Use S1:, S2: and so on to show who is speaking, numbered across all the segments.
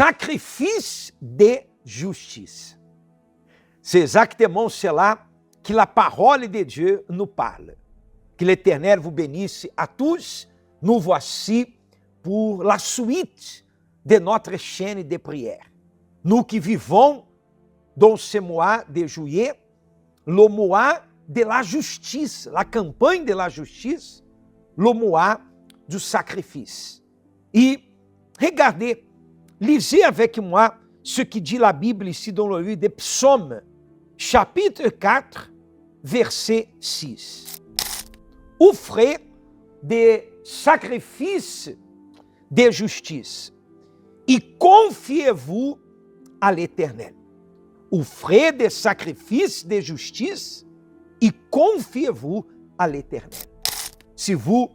S1: sacrifice de justice. C'est exactement cela que la parole de Dieu nous parle. Que l'Éternel vous bénisse à tous. Nous voici pour la suite de notre chaîne de prière. Nous qui vivons dans ce mois de juillet, le mois de la justice, la campagne de la justice, le mois du sacrifice. Et regardez, lisez avec moi ce que dit la Bible ici dans le livre des Psaumes, chapitre 4, verset 6. Offrez des sacrifices de justice et confiez-vous à l'Éternel. Offrez des sacrifices de justice et confiez-vous à l'Éternel. Si vous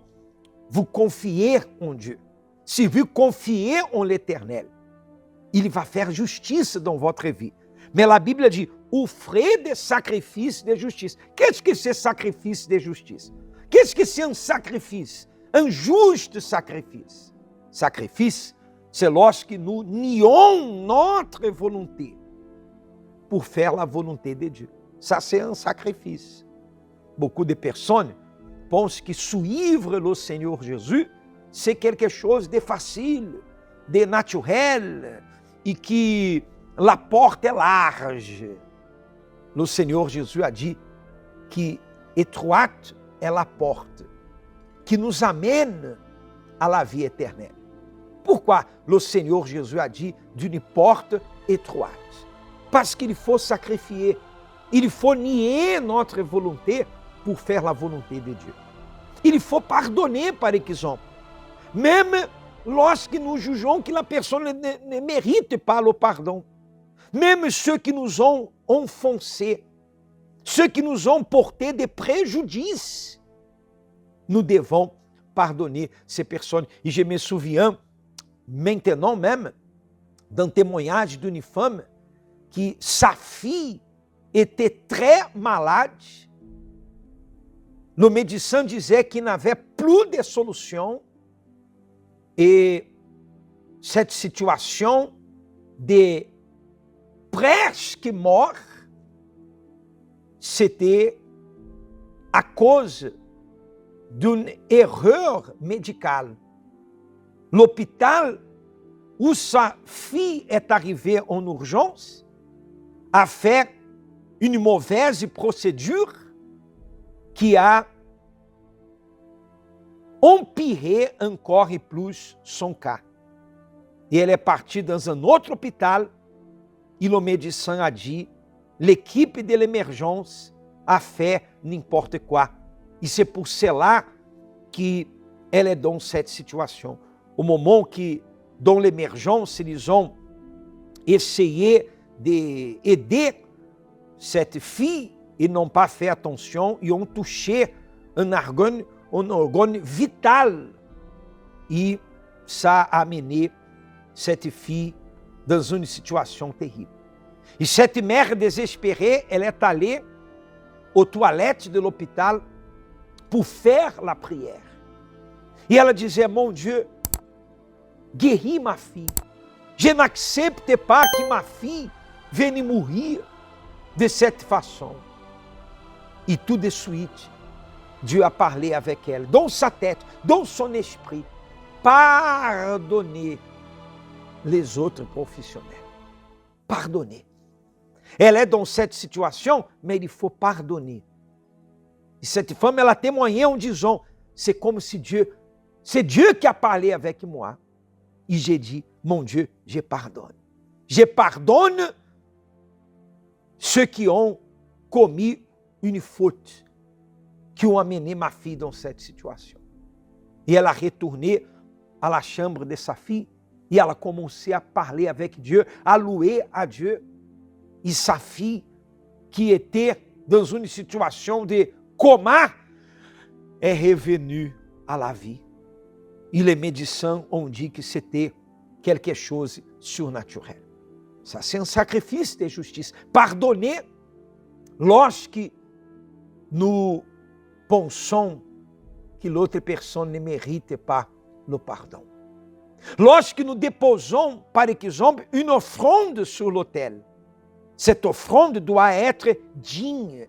S1: vous confiez en Dieu, si vous confiez en l'Éternel, il va faire justice dans votre vie. Mais la Bible dit, offrez des sacrifices de justice. Qu'est-ce que c'est sacrifice de justice? Qu'est-ce que c'est un sacrifice? Un juste sacrifice. Sacrifice, c'est lorsque nous nions notre volonté pour faire la volonté de Dieu. Ça, c'est un sacrifice. Beaucoup de personnes pensent que suivre le Seigneur Jésus, c'est quelque chose de facile, de naturel, et que la porte est large. Le Seigneur Jésus a dit que étroite est la porte qui nous amène à la vie éternelle. Pourquoi le Seigneur Jésus a dit d'une porte étroite? Parce qu'il faut sacrifier, il faut nier notre volonté pour faire la volonté de Dieu. Il faut pardonner, par exemple. Même lorsque nous jugeons que la personne ne mérite pas le pardon. Même ceux qui nous ont offensés, ceux qui nous ont porté des préjudices, nous devons pardonner ces personnes. Et je me souviens, maintenant même, d'un témoignage d'une femme que sa fille était très malade. Le médecin disait qu'il n'avait plus de solution. Et cette situation de presque mort, c'était à cause d'une erreur médicale. L'hôpital où sa fille est arrivée en urgence a fait une mauvaise procédure qui a empiré encore et plus son cas. Et elle est partie dans un autre hôpital e le médecin a dit, l'équipe de l'émergence a fait n'importe quoi. E c'est pour cela que elle est dans cette situation. Au moment que, dans l'émergence, ils ont essayé d'aider cette fille, ils n'ont pas fait attention et ont touché un organe vital. E ça a amené cette fille dans une situation terrible. E cette mère désespérée, elle est allée aux toilettes de l'hôpital pour faire la prière. E ela disait, mon Dieu, guéris ma fille. Je n'accepte pas que ma fille vienne mourir de cette façon. E tout de suite, Dieu a parlé avec elle, dans sa tête, dans son esprit. Pardonnez les autres professionnels. Pardonnez. Elle est dans cette situation, mais il faut pardonner. E cette femme, elle a témoigné en disant, c'est comme si c'est Dieu qui a parlé avec moi. E j'ai dit, mon Dieu, je pardonne. Je pardonne ceux qui ont commis une faute, qui ont amené ma fille dans cette situation. E ela a retourné à la chambre de sa fille, e ela a commencé à parler avec Dieu, à louer à Dieu. E sa fille, qui était dans une situation de coma, est revenue à la vie. E les médecins ont dit que c'était quelque chose de surnaturel. Ça, c'est un sacrifice de justice. Pardonner lorsque nous pensons que l'autre personne ne mérite pas le pardon. Lorsque nous déposons, par exemple, une offrande sur l'autel, cette offrande doit être digne,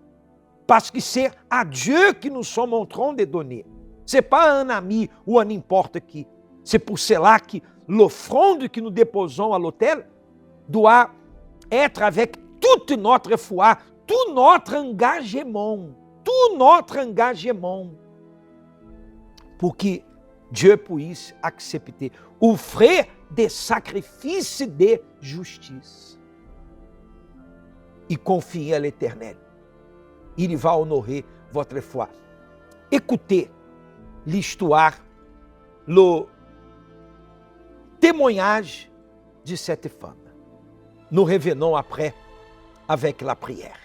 S1: parce que c'est à Dieu que nous sommes en train de donner. Ce n'est pas à un ami ou à n'importe qui. C'est pour cela que l'offrande que nous déposons à l'autel doit être avec toute notre foi, tout notre engagement, pour que Dieu puisse accepter, offrir des sacrifices de justice et confier à l'Éternel. Il va honorer votre foi. Écoutez l'histoire, le témoignage de cette femme. Nous revenons après avec la prière.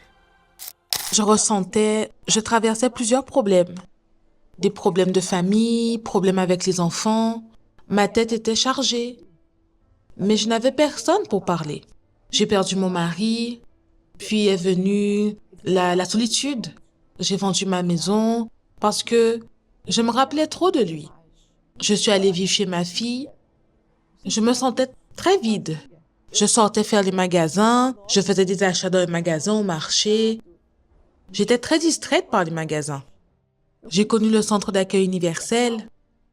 S2: Je traversais plusieurs problèmes. Des problèmes de famille, problèmes avec les enfants. Ma tête était chargée. Mais je n'avais personne pour parler. J'ai perdu mon mari, puis est venue la solitude. J'ai vendu ma maison parce que je me rappelais trop de lui. Je suis allée vivre chez ma fille. Je me sentais très vide. Je sortais faire les magasins, je faisais des achats dans les magasins, au marché. J'étais très distraite par les magasins. J'ai connu le centre d'accueil universel.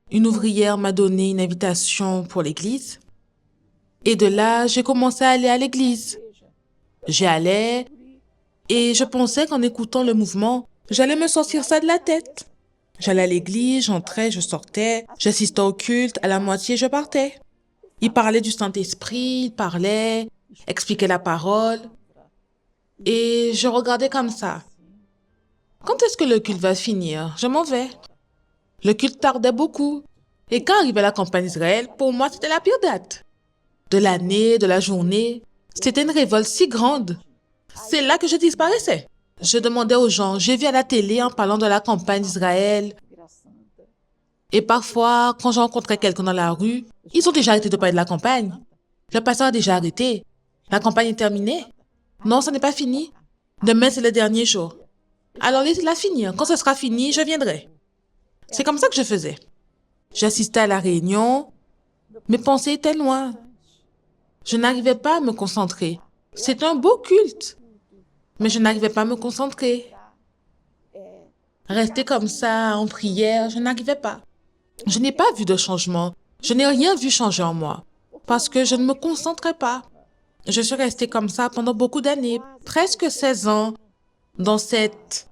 S2: Une ouvrière m'a donné une invitation pour l'église. Et de là, j'ai commencé à aller à l'église. J'y allais et je pensais qu'en écoutant le mouvement, j'allais me sortir ça de la tête. J'allais à l'église, j'entrais, je sortais, j'assistais au culte, à la moitié, je partais. Il parlait du Saint-Esprit, il parlait, expliquait la parole. Et je regardais comme ça. Quand est-ce que le culte va finir? Je m'en vais. Le culte tardait beaucoup. Et quand arrivait la campagne d'Israël, pour moi, c'était la pire date. De l'année, de la journée. C'était une révolte si grande. C'est là que je disparaissais. Je demandais aux gens, j'ai vu à la télé en parlant de la campagne d'Israël. Et parfois, quand je rencontrais quelqu'un dans la rue, ils ont déjà arrêté de parler de la campagne. Le pasteur a déjà arrêté. La campagne est terminée. Non, ça n'est pas fini. Demain, c'est le dernier jour. Alors, laissez-la finir. Quand ce sera fini, je viendrai. C'est comme ça que je faisais. J'assistais à la réunion. Mes pensées étaient loin. Je n'arrivais pas à me concentrer. C'est un beau culte. Mais je n'arrivais pas à me concentrer. Rester comme ça, en prière, je n'arrivais pas. Je n'ai pas vu de changement. Je n'ai rien vu changer en moi. Parce que je ne me concentrais pas. Je suis restée comme ça pendant beaucoup d'années, presque 16 ans, dans cette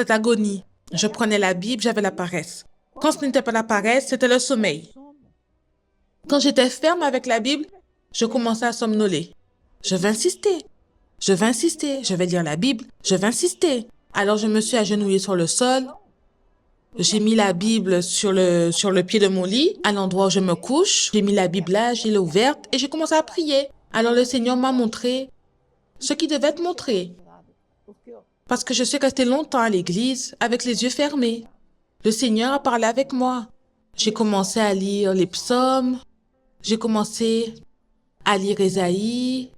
S2: agonie. Je prenais la Bible, j'avais la paresse. Quand ce n'était pas la paresse, c'était le sommeil. Quand j'étais ferme avec la Bible, je commençais à somnoler. Je vais insister. Je vais insister. Je vais lire la Bible. Je vais insister. Alors je me suis agenouillée sur le sol. J'ai mis la Bible sur le pied de mon lit, à l'endroit où je me couche. J'ai mis la Bible là, je l'ai ouverte et j'ai commencé à prier. Alors le Seigneur m'a montré ce qu'il devait te montrer. Parce que je suis restée longtemps à l'église avec les yeux fermés. Le Seigneur a parlé avec moi. J'ai commencé à lire les psaumes. J'ai commencé à lire Ésaïe,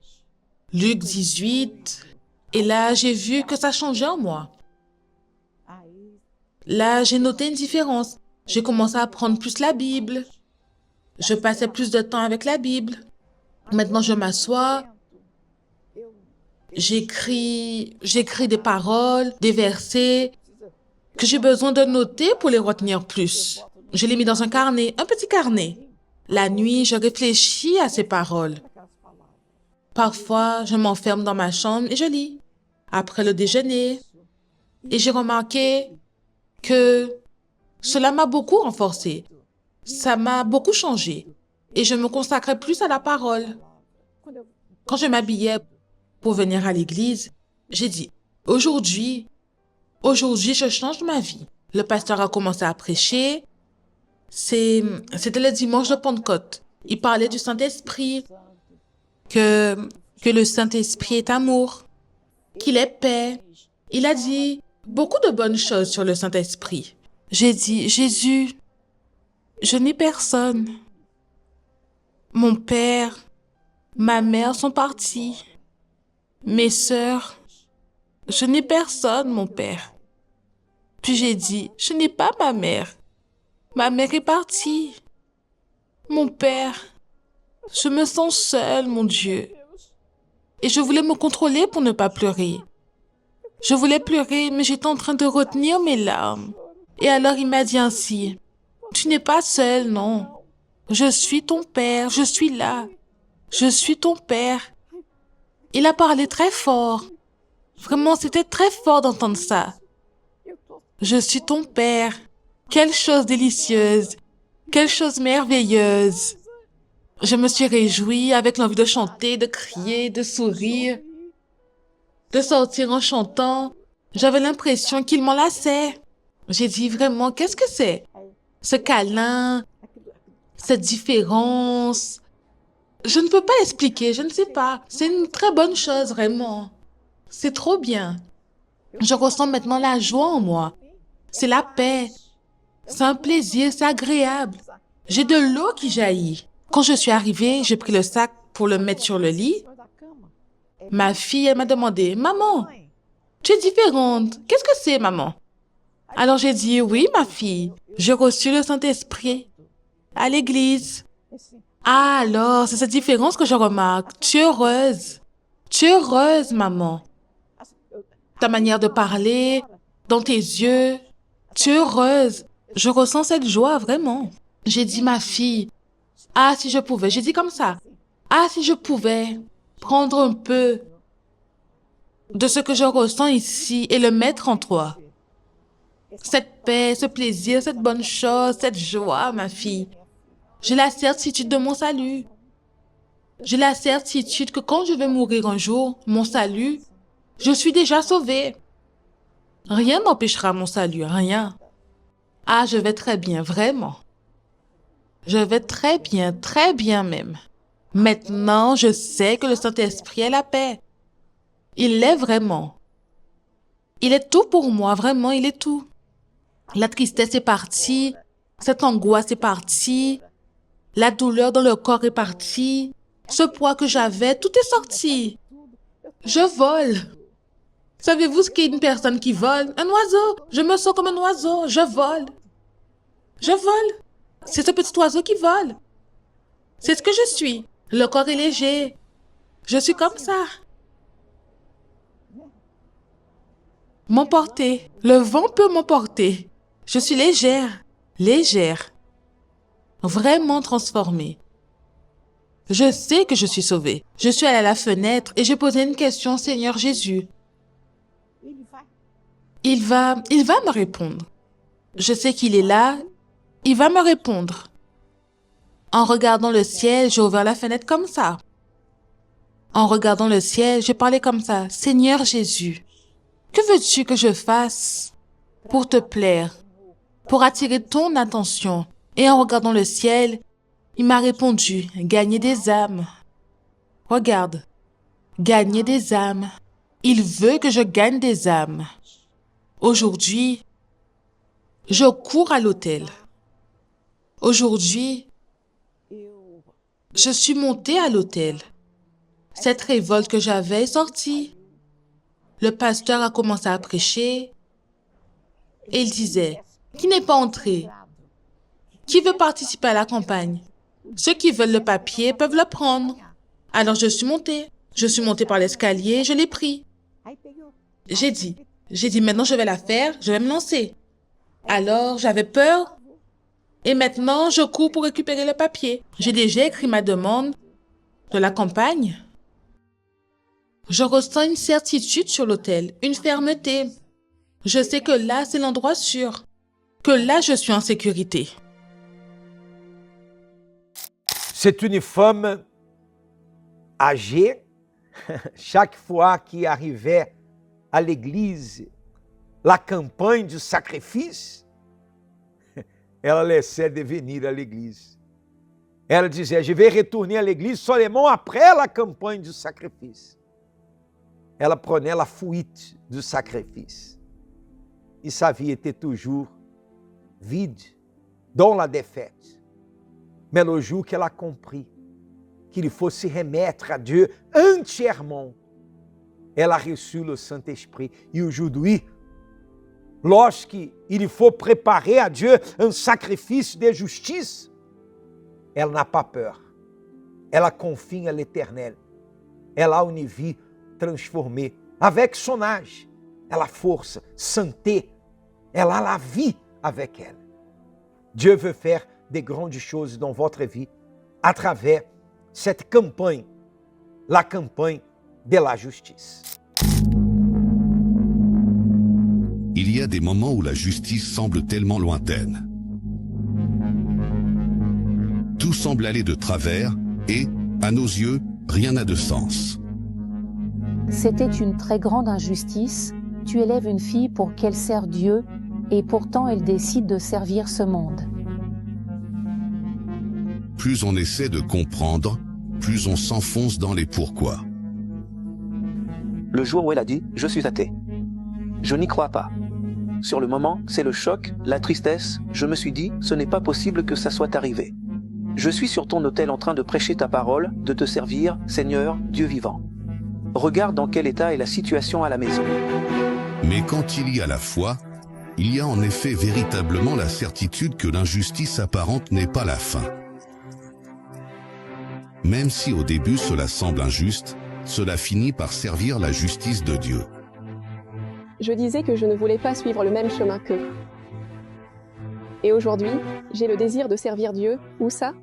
S2: Luc 18. Et là, j'ai vu que ça changeait en moi. Là, j'ai noté une différence. J'ai commencé à prendre plus la Bible. Je passais plus de temps avec la Bible. Maintenant, je m'assois. J'écris des paroles, des versets que j'ai besoin de noter pour les retenir plus. Je les mis dans un carnet, un petit carnet. La nuit, je réfléchis à ces paroles. Parfois, je m'enferme dans ma chambre et je lis. Après le déjeuner. Et j'ai remarqué que cela m'a beaucoup renforcé. Ça m'a beaucoup changé. Et je me consacrais plus à la parole. Quand je m'habillais pour venir à l'église, j'ai dit, aujourd'hui, je change ma vie. Le pasteur a commencé à prêcher. C'était le dimanche de Pentecôte. Il parlait du Saint-Esprit, que le Saint-Esprit est amour, qu'il est paix. Il a dit beaucoup de bonnes choses sur le Saint-Esprit. J'ai dit, Jésus, je n'ai personne. Mon père, ma mère sont partis. Mes sœurs, je n'ai personne, mon père. Puis j'ai dit, je n'ai pas ma mère. Ma mère est partie. Mon Père, je me sens seule, mon Dieu. Et je voulais me contrôler pour ne pas pleurer. Je voulais pleurer, mais j'étais en train de retenir mes larmes. Et alors il m'a dit ainsi, « Tu n'es pas seule, non. Je suis ton Père, je suis là. Je suis ton Père. » Il a parlé très fort. Vraiment, c'était très fort d'entendre ça. Je suis ton Père. Quelle chose délicieuse. Quelle chose merveilleuse. Je me suis réjouie avec l'envie de chanter, de crier, de sourire, de sortir en chantant. J'avais l'impression qu'il m'enlaçait. J'ai dit vraiment, qu'est-ce que c'est? Ce câlin, cette différence. Je ne peux pas expliquer, je ne sais pas. C'est une très bonne chose, vraiment. C'est trop bien. Je ressens maintenant la joie en moi. C'est la paix. C'est un plaisir, c'est agréable. J'ai de l'eau qui jaillit. Quand je suis arrivée, j'ai pris le sac pour le mettre sur le lit. Ma fille, elle m'a demandé, « Maman, tu es différente. Qu'est-ce que c'est, maman? » Alors j'ai dit, « Oui, ma fille, j'ai reçu le Saint-Esprit à l'église. » Ah, alors, c'est cette différence que je remarque. Tu es heureuse. Tu es heureuse, maman. Ta manière de parler, dans tes yeux, tu es heureuse. Je ressens cette joie, vraiment. J'ai dit, ma fille, ah, si je pouvais, j'ai dit comme ça. Ah, si je pouvais prendre un peu de ce que je ressens ici et le mettre en toi. Cette paix, ce plaisir, cette bonne chose, cette joie, ma fille. J'ai la certitude de mon salut. J'ai la certitude que quand je vais mourir un jour, mon salut, je suis déjà sauvée. Rien n'empêchera mon salut, rien. Ah, je vais très bien, vraiment. Je vais très bien même. Maintenant, je sais que le Saint-Esprit est la paix. Il l'est vraiment. Il est tout pour moi, vraiment, il est tout. La tristesse est partie, cette angoisse est partie, la douleur dans le corps est partie, ce poids que j'avais, tout est sorti. Je vole. Savez-vous ce qu'est une personne qui vole? Un oiseau. Je me sens comme un oiseau, je vole. Je vole. C'est ce petit oiseau qui vole. C'est ce que je suis. Le corps est léger. Je suis comme ça. M'emporter. Le vent peut m'emporter. Je suis légère. Légère. Vraiment transformée. Je sais que je suis sauvée. Je suis allée à la fenêtre et j'ai posé une question, Seigneur Jésus. Il va me répondre. Je sais qu'il est là. Il va me répondre. En regardant le ciel, j'ai ouvert la fenêtre comme ça. En regardant le ciel, j'ai parlé comme ça. Seigneur Jésus, que veux-tu que je fasse pour te plaire, pour attirer ton attention? Et en regardant le ciel, il m'a répondu, gagner des âmes. Regarde, gagner des âmes. Il veut que je gagne des âmes. Aujourd'hui, je cours à l'autel. Aujourd'hui, je suis montée à l'autel. Cette révolte que j'avais est sortie. Le pasteur a commencé à prêcher et il disait, qui n'est pas entré? Qui veut participer à la campagne? Ceux qui veulent le papier peuvent le prendre. Alors je suis montée. Je suis montée par l'escalier, je l'ai pris. J'ai dit, maintenant je vais la faire, je vais me lancer. Alors j'avais peur et maintenant je cours pour récupérer le papier. J'ai déjà écrit ma demande de la campagne. Je ressens une certitude sur l'autel, une fermeté. Je sais que là, c'est l'endroit sûr, que là, je suis en sécurité.
S1: C'est une femme âgée. Chaque fois qu'il arrivait à l'église, la campagne du sacrifício, ela laissait de venir à l'église. Ela dizia, je vais retourner à l'église seulement après la campagne du sacrifício. Ela prenait la fuite du sacrifice. Et sa vie était toujours vide, dans la défaite. Mais le jour qu'elle a compris qu'il faut se remettre à Dieu entièrement, elle a reçu le Saint-Esprit. Et aujourd'hui, lorsqu'il faut préparer à Dieu un sacrifice de justice, elle n'a pas peur. Elle confie en l'Éternel. Elle a une vie transformée. Avec son âge, elle a force, santé. Elle a la vie avec elle. Dieu veut faire de grandes choses dans votre vie à travers cette campagne, la campagne de la justice.
S3: Il y a des moments où la justice semble tellement lointaine. Tout semble aller de travers et, à nos yeux, rien n'a de sens.
S4: C'était une très grande injustice. Tu élèves une fille pour qu'elle serve Dieu et pourtant elle décide de servir ce monde.
S3: Plus on essaie de comprendre, plus on s'enfonce dans les pourquoi.
S5: Le jour où elle a dit « Je suis athée », je n'y crois pas. Sur le moment, c'est le choc, la tristesse. Je me suis dit « Ce n'est pas possible que ça soit arrivé ». Je suis sur ton autel en train de prêcher ta parole, de te servir, Seigneur, Dieu vivant. Regarde dans quel état est la situation à la maison.
S3: Mais quand il y a la foi, il y a en effet véritablement la certitude que l'injustice apparente n'est pas la fin. Même si au début cela semble injuste, cela finit par servir la justice de Dieu.
S6: Je disais que je ne voulais pas suivre le même chemin qu'eux. Et aujourd'hui, j'ai le désir de servir Dieu. Où ça?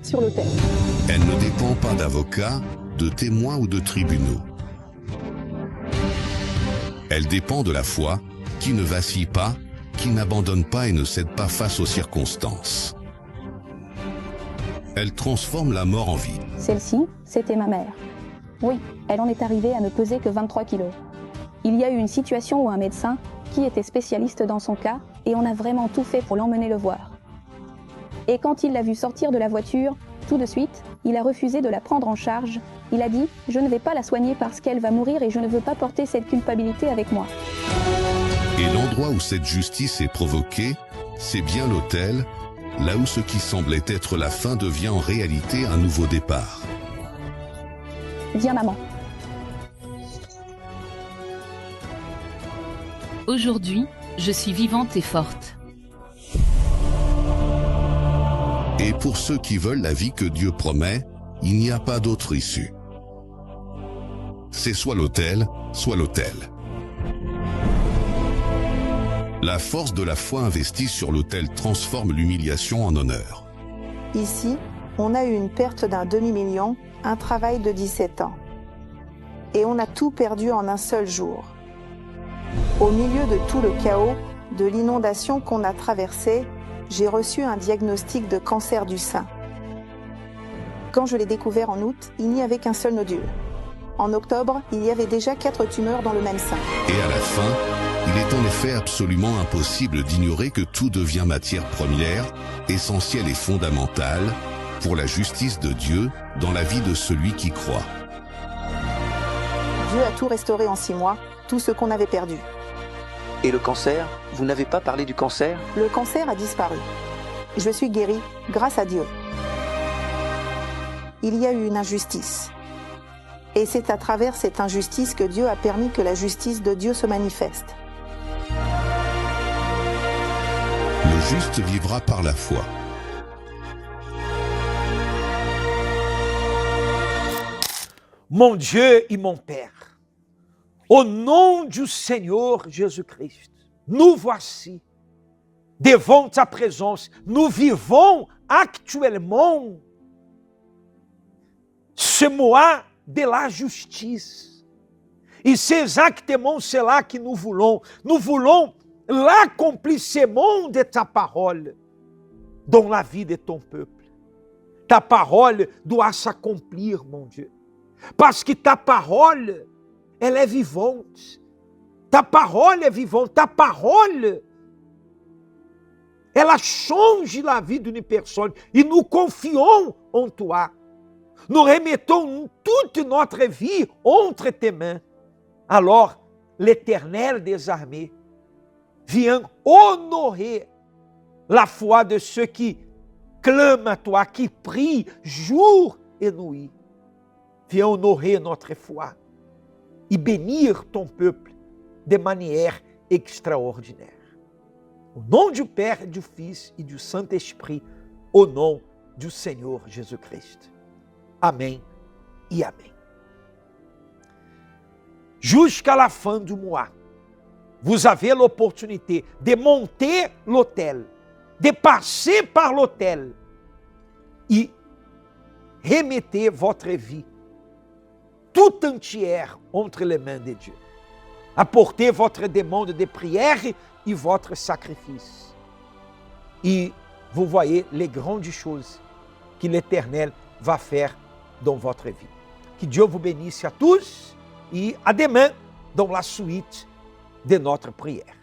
S6: Sur l'autel.
S3: Elle ne dépend pas d'avocats, de témoins ou de tribunaux. Elle dépend de la foi, qui ne vacille pas, qui n'abandonne pas et ne cède pas face aux circonstances. Elle transforme la mort en vie.
S4: Celle-ci, c'était ma mère. Oui, elle en est arrivée à ne peser que 23 kilos. Il y a eu une situation où un médecin, qui était spécialiste dans son cas, et on a vraiment tout fait pour l'emmener le voir. Et quand il l'a vue sortir de la voiture, tout de suite, il a refusé de la prendre en charge. Il a dit « Je ne vais pas la soigner parce qu'elle va mourir et je ne veux pas porter cette culpabilité avec moi ».
S3: Et l'endroit où cette justice est provoquée, c'est bien l'autel, là où ce qui semblait être la fin devient en réalité un nouveau départ.
S4: Viens maman.
S7: Aujourd'hui, je suis vivante et forte.
S3: Et pour ceux qui veulent la vie que Dieu promet, il n'y a pas d'autre issue. C'est soit l'autel, soit l'autel. La force de la foi investie sur l'autel transforme l'humiliation en honneur.
S8: Ici, on a eu une perte d'un demi-million, un travail de 17 ans. Et on a tout perdu en un seul jour. Au milieu de tout le chaos, de l'inondation qu'on a traversée, j'ai reçu un diagnostic de cancer du sein. Quand je l'ai découvert en août, il n'y avait qu'un seul nodule. En octobre, il y avait déjà 4 tumeurs dans le même sein.
S3: Et à la fin, il est en effet absolument impossible d'ignorer que tout devient matière première, essentielle et fondamentale, pour la justice de Dieu dans la vie de celui qui croit.
S8: Dieu a tout restauré en 6 mois, tout ce qu'on avait perdu.
S5: Et le cancer? Vous n'avez pas parlé du cancer?
S8: Le cancer a disparu. Je suis guérie grâce à Dieu. Il y a eu une injustice. Et c'est à travers cette injustice que Dieu a permis que la justice de Dieu se manifeste.
S3: Le juste vivra par la foi.
S1: Mon Dieu et mon Père, au nom du Seigneur Jésus-Christ, nous voici devant ta présence. Nous vivons actuellement ce mois de la justice. Et c'est exactement cela que nous voulons. Nous voulons l'accomplissement de ta parole dans la vie de ton peuple. Ta parole doit s'accomplir, mon Dieu. Parce que ta parole, elle est vivante. Ta parole est vivante. Ta parole, elle change la vie d'une personne. Et nous confions en toi. Nous remettons toute notre vie entre tes mains. Alors, l'Éternel des armées vient honorer la foi de ceux qui clament à toi, qui prient jour et nuit. Viens honorer notre foi et bénir ton peuple de manière extraordinaire. Au nom du Père, du Fils et du Saint-Esprit, au nom du Senhor Jesus Cristo. Amém e amém. Jusqu'à la fin du mois, vous avez l'opportunité de monter l'autel, de passer par l'autel et remetter votre vie tout entière entre les mains de Dieu. Apportez votre demande de prière et votre sacrifice. Et vous voyez les grandes choses que l'Éternel va faire dans votre vie. Que Dieu vous bénisse à tous et à demain dans la suite de notre prière.